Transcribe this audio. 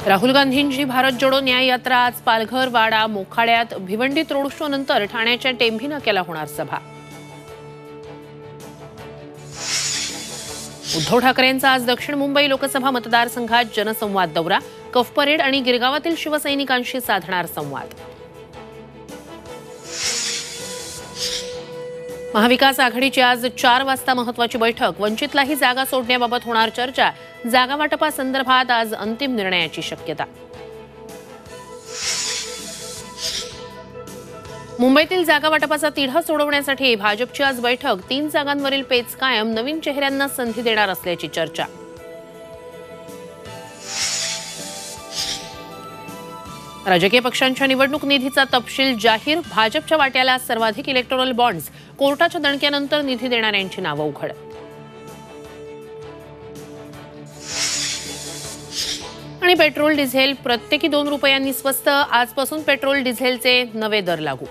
राहुल गांधींची भारत जोडो न्याय यात्रा आज पालघर, वाडा, मोखाड्यात, भिवंडीत रोड शो नंतर ठाण्याच्या टेंभी नाक्याला होणार सभा। उद्धव ठाकरेंचा आज दक्षिण मुंबई लोकसभा मतदारसंघात जनसंवाद दौरा, कफ परेड आणि गिरगावातील शिवसैनिकांशी साधणार संवाद। महाविकास आघाडीची आज 4 वाजता महत्त्वाची बैठक, वंचितलाही जागा सोडण्याबाबत होणार चर्चा, जागा वाटपासंदर्भात आज अंतिम निर्णयाची शक्यता। मुंबईतील जागा वाटपाचा तिढा सोडवण्यासाठी भाजपची आज बैठक, 3 जागांवरील पेच कायम, नवीन चेहऱ्यांना संधी देणार असल्याची चर्चा। राजकीय पक्षांच्या निवडणूक निधीचा तपशील जाहीर, भाजपच्या वाट्याला सर्वाधिक इलेक्टोरल बॉन्ड्स, कोर्टाच्या दणक्यानंतर निधी देणाऱ्यांची नावं उघड। आणि पेट्रोल डिझेल प्रत्येकी 2 रुपयांनी स्वस्त, आजपासून पेट्रोल डिझेलचे नवे दर लागू।